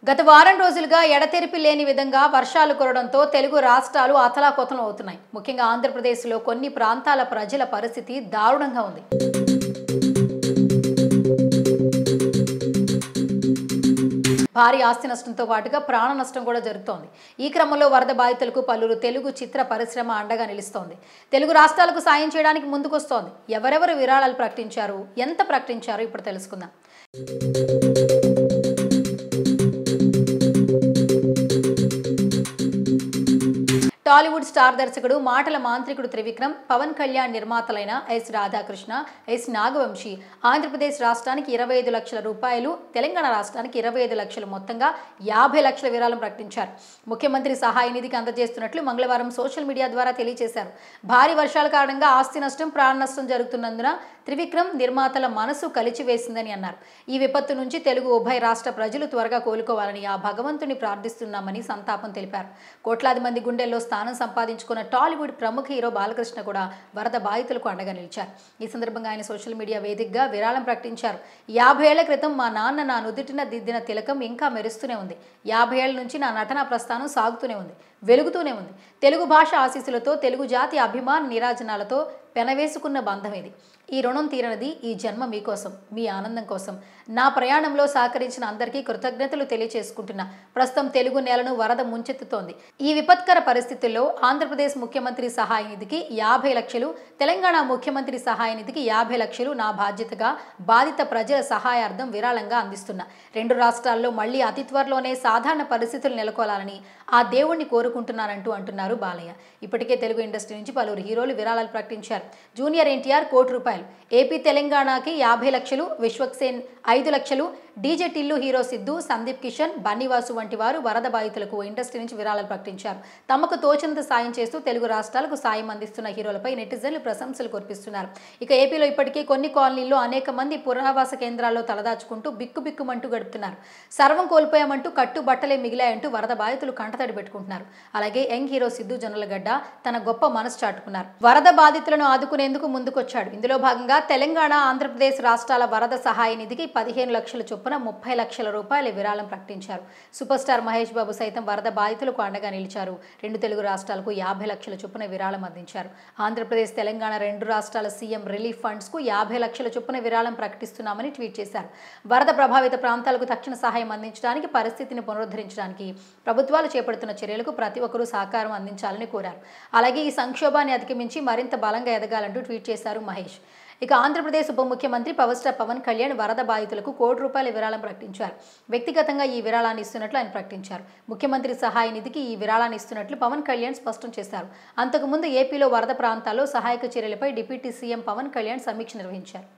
గత వారం రోజులుగా ఎడతెరిపి లేని విధంగా వర్షాలు కురవడంతో తెలుగు రాష్ట్రాలు అతలాకుతలం అవుతున్నాయి. ముఖ్యంగా ఆంధ్రప్రదేశ్లో కొన్ని ప్రాంతాల ప్రజల పరిస్థితి దారుణంగా ఉంది. భారీ ఆస్తి నష్టంతో పాటుగా ప్రాణ నష్టం కూడా జరుగుతోంది. ఈ క్రమంలో వరద బాధితులకు పలువురు తెలుగు చిత్ర పరిశ్రమ అండగా నిలుస్తోంది. తెలుగు రాష్ట్రాలకు సాయం చేయడానికి ముందుకొస్తోంది. ఎవరెవరు విరాళాలు ప్రకటించారు, ఎంత ప్రకటించారు ఇప్పుడు తెలుసుకుందాం. టాలీవుడ్ స్టార్ దర్శకుడు, మాటల మాంత్రికుడు త్రివిక్రమ్, పవన్ కళ్యాణ్ నిర్మాతలైన ఎస్ రాధాకృష్ణ, ఎస్ నాగవంశీ ఆంధ్రప్రదేశ్ రాష్ట్రానికి 25 లక్షల రూపాయలు, తెలంగాణ రాష్ట్రానికి 25 లక్షలు మొత్తంగా 50 లక్షల విరాళం ప్రకటించారు. ముఖ్యమంత్రి సహాయ నిధికి అందజేస్తున్నట్లు మంగళవారం సోషల్ మీడియా ద్వారా తెలియజేశారు. భారీ వర్షాల కారణంగా ఆస్తి నష్టం, ప్రాణ నష్టం జరుగుతున్నందున త్రివిక్రమ్ నిర్మాతల మనసు కలిచివేసిందని అన్నారు. ఈ విపత్తు నుంచి తెలుగు ఉభయ రాష్ట్ర ప్రజలు త్వరగా కోలుకోవాలని ఆ భగవంతుని ప్రార్థిస్తున్నామని సంతాపం తెలిపారు. కోట్లాది మంది గుండెల్లో స్థానం సంపాదించుకున్న టాలీవుడ్ ప్రముఖ హీరో బాలకృష్ణ కూడా వరద బాధితులకు అండగా నిలిచారు. ఈ సందర్భంగా ఆయన సోషల్ మీడియా వేదికగా విరాళం ప్రకటించారు. 50 ఏళ్ల క్రితం మా నాన్న నా నుదుటిన దిద్దిన తిలకం ఇంకా మెరుస్తూనే ఉంది. 50 ఏళ్ల నుంచి నా నటనా ప్రస్థానం సాగుతూనే ఉంది, వెలుగుతూనే ఉంది. తెలుగు భాష ఆశీస్సులతో, తెలుగు జాతి అభిమాన నిరాజనాలతో పెనవేసుకున్న బంధం ఇది. ఈ రుణం తీరనిది. ఈ జన్మ మీకోసం, మీ ఆనందం కోసం. నా ప్రయాణంలో సహకరించిన అందరికీ కృతజ్ఞతలు తెలియచేసుకుంటున్నా. ప్రస్తుతం తెలుగు నేలను వరద ముంచెత్తుతోంది. ఈ విపత్కర పరిస్థితుల్లో ఆంధ్రప్రదేశ్ ముఖ్యమంత్రి సహాయ నిధికి 50 లక్షలు, తెలంగాణ ముఖ్యమంత్రి సహాయ నిధికి 50 లక్షలు నా బాధ్యతగా బాధిత ప్రజల సహాయార్థం విరాళంగా అందిస్తున్నా. రెండు రాష్ట్రాల్లో మళ్లీ అతి త్వరలోనే సాధారణ పరిస్థితులు నెలకొలాలని ఆ దేవుణ్ణి కోరుకుంటున్నానంటూ అంటున్నారు బాలయ్య. ఇప్పటికే తెలుగు ఇండస్ట్రీ నుంచి పలువురు హీరోలు విరాళాలు ప్రకటించారు. జూనియర్ ఎన్టీఆర్ ₹1,00,00,000, ఏపీ తెలంగాణకి 50 లక్షలు, విశ్వక్సేన్ 5 లక్షలు, డీజే టిల్లు, హీరో సిద్ధు, సందీప్ కిషన్, బన్నీవాసు వంటి వారు వరద బాధితులకు ఇండస్ట్రీ నుంచి విరాళాలు ప్రకటించారు. తమకు తోచినంత సాయం చేస్తూ తెలుగు రాష్ట్రాలకు సాయం అందిస్తున్న హీరోలపై నెటిజన్లు ప్రశంసలు కురిపిస్తున్నారు. ఇక ఏపీలో ఇప్పటికే కొన్ని కాలనీల్లో అనేక మంది పునరావాస కేంద్రాల్లో తలదాచుకుంటూ బిక్కుబిక్కుమంటూ గడుపుతున్నారు. సర్వం కోల్పోయామంటూ కట్టుబట్టలే మిగిలాయంటూ వరద బాధితులు కంటతడి పెట్టుకుంటున్నారు. అలాగే యంగ్ హీరో సిద్ధు జొన్నలగడ్డ తన గొప్ప మనసు చాటుకున్నారు. వరద బాధితులను ఆదుకునేందుకు ముందుకొచ్చాడు. ఇందులో భాగంగా తెలంగాణ, ఆంధ్రప్రదేశ్ రాష్ట్రాల వరద సహాయ నిధికి 15 లక్షల చొప్పున 30 లక్షల రూపాయల విరాళం ప్రకటించారు. సూపర్ స్టార్ మహేష్ బాబు సైతం వరద బాధితులకు అండగా నిలిచారు. రెండు తెలుగు రాష్ట్రాలకు 50 లక్షల చొప్పున విరాళం అందించారు. ఆంధ్రప్రదేశ్, తెలంగాణ రెండు రాష్ట్రాల సీఎం రిలీఫ్ ఫండ్స్ కు 50 లక్షల చొప్పున విరాళం ప్రకటిస్తున్నామని ట్వీట్ చేశారు. వరద ప్రభావిత ప్రాంతాలకు తక్షణ సహాయం అందించడానికి, పరిస్థితిని పునరుద్ధరించడానికి ప్రభుత్వాలు చేపడుతున్న చర్యలకు ప్రతి ఒక్కరూ సహకారం అందించాలని కోరారు. అలాగే ఈ సంక్షోభాన్ని అధిగమించి మరింత బలంగా ఎదగాలంటూ ట్వీట్ చేశారు మహేష్. ఇక ఆంధ్రప్రదేశ్ ఉప ముఖ్యమంత్రి పవర్ స్టార్ పవన్ కళ్యాణ్ వరద బాధితులకు ₹1,00,00,000 విరాళం ప్రకటించారు. వ్యక్తిగతంగా ఈ విరాళాన్ని ఇస్తున్నట్లు ఆయన ప్రకటించారు. ముఖ్యమంత్రి సహాయ నిధికి ఈ విరాళాన్ని ఇస్తున్నట్లు పవన్ కళ్యాణ్ స్పష్టం చేశారు. అంతకుముందు ఏపీలో వరద ప్రాంతాల్లో సహాయక చర్యలపై డిప్యూటీ సీఎం పవన్ కళ్యాణ్ సమీక్ష నిర్వహించారు.